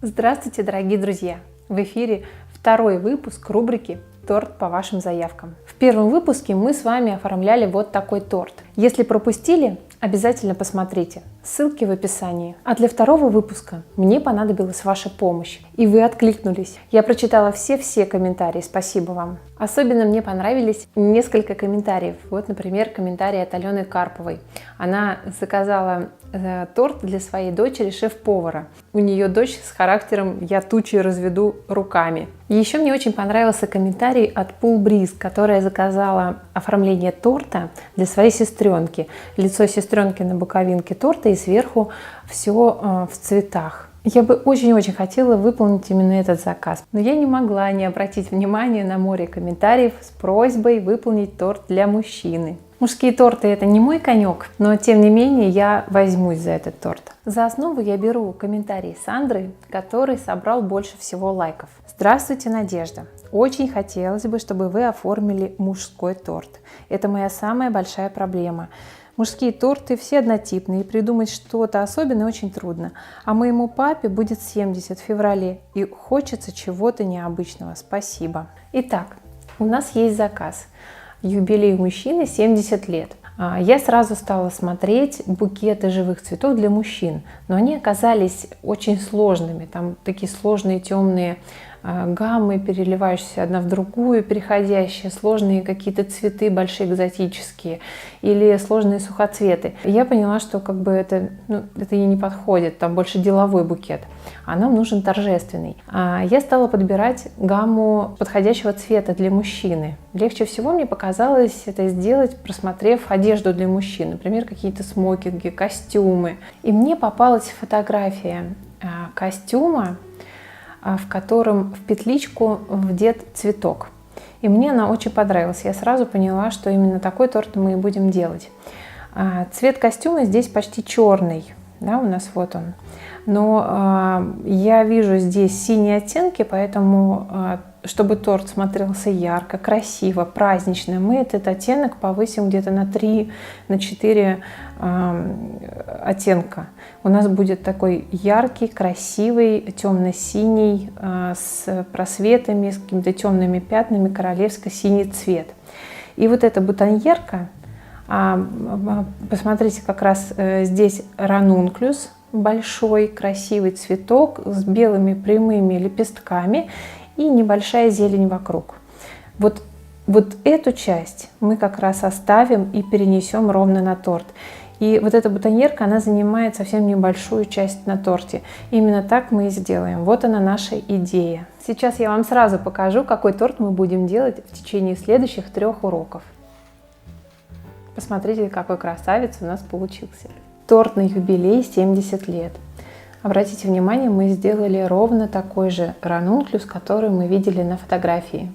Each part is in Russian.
Здравствуйте, дорогие друзья! В эфире второй выпуск рубрики «Торт по вашим заявкам». В первом выпуске мы с вами оформляли вот такой торт. Если пропустили, обязательно посмотрите. Ссылки в описании. А для второго выпуска мне понадобилась ваша помощь. И вы откликнулись. Я прочитала все комментарии. Спасибо вам. Особенно мне понравились несколько комментариев. Вот, например, комментарий от Алены Карповой. Она заказала торт для своей дочери шеф-повара. У нее дочь с характером «я тучи разведу руками». И еще мне очень понравился комментарий от Pool Breeze, которая заказала оформление торта для своей сестренки. Лицо сестренки на боковинке торта и сверху все в цветах. Я бы очень-очень хотела выполнить именно этот заказ, но я не могла не обратить внимание на море комментариев с просьбой выполнить торт для мужчины. Мужские торты — это не мой конек, но тем не менее я возьмусь за этот торт. За основу я беру комментарий Сандры, который собрал больше всего лайков. Здравствуйте, Надежда! Очень хотелось бы, чтобы вы оформили мужской торт. Это моя самая большая проблема. Мужские торты все однотипные, и придумать что-то особенное очень трудно. А моему папе будет 70 в феврале, и хочется чего-то необычного. Спасибо. Итак, у нас есть заказ. Юбилей мужчины 70 лет. Я сразу стала смотреть букеты живых цветов для мужчин, но они оказались очень сложными. Там такие сложные темные гаммы, переливающиеся одна в другую, переходящие, сложные какие-то цветы большие экзотические или сложные сухоцветы. И я поняла, что это ей не подходит, там больше деловой букет, а нам нужен торжественный. Я стала подбирать гамму подходящего цвета для мужчины. Легче всего мне показалось это сделать, просмотрев одежду для мужчин, например, какие-то смокинги, костюмы. И мне попалась фотография костюма, в котором в петличку вдет цветок. И мне она очень понравилась. Я сразу поняла, что именно такой торт мы и будем делать. Цвет костюма здесь почти черный, да, у нас вот он. Но я вижу здесь синие оттенки, поэтому, чтобы торт смотрелся ярко, красиво, празднично, мы этот оттенок повысим где-то на 3-4 оттенка. У нас будет такой яркий, красивый, темно-синий, с просветами, с какими-то темными пятнами, королевско-синий цвет. И вот эта бутоньерка, посмотрите, как раз здесь ранунклюс, большой красивый цветок с белыми прямыми лепестками и небольшая зелень вокруг. Вот эту часть мы как раз оставим и перенесем ровно на торт. И вот эта бутоньерка, она занимает совсем небольшую часть на торте. Именно так мы и сделаем. Вот она, наша идея. Сейчас я вам сразу покажу, какой торт мы будем делать в течение следующих 3 уроков. Посмотрите, какой красавец у нас получился. Торт на юбилей 70 лет. Обратите внимание, мы сделали ровно такой же ранунклюс, который мы видели на фотографии.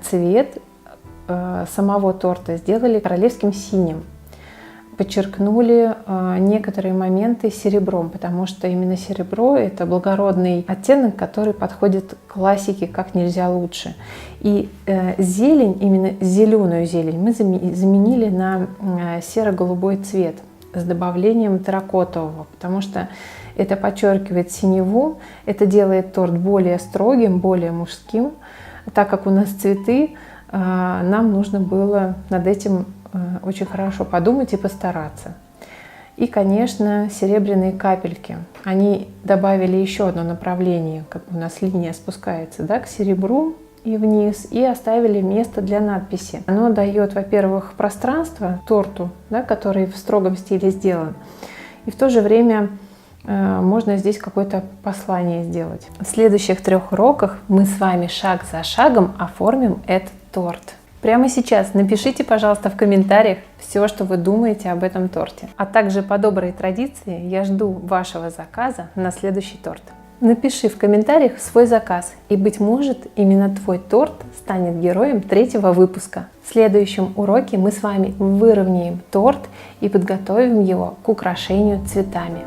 Цвет самого торта сделали королевским синим. Подчеркнули некоторые моменты серебром, потому что именно серебро — это благородный оттенок, который подходит к классике как нельзя лучше. И зелень, именно зеленую зелень, мы заменили на серо-голубой цвет с добавлением терракотового, потому что это подчеркивает синеву, это делает торт более строгим, более мужским. Так как у нас цветы, нам нужно было над этим очень хорошо подумать и постараться. И, конечно, серебряные капельки. Они добавили еще одно направление, как у нас линия спускается, да, к серебру и вниз, и оставили место для надписи. Оно дает, во-первых, пространство торту, да, который в строгом стиле сделан, и в то же время можно здесь какое-то послание сделать. В следующих 3 уроках мы с вами шаг за шагом оформим этот торт. Прямо сейчас напишите, пожалуйста, в комментариях все, что вы думаете об этом торте. А также по доброй традиции я жду вашего заказа на следующий торт. Напиши в комментариях свой заказ, и, быть может, именно твой торт станет героем 3-го выпуска. В следующем уроке мы с вами выровняем торт и подготовим его к украшению цветами.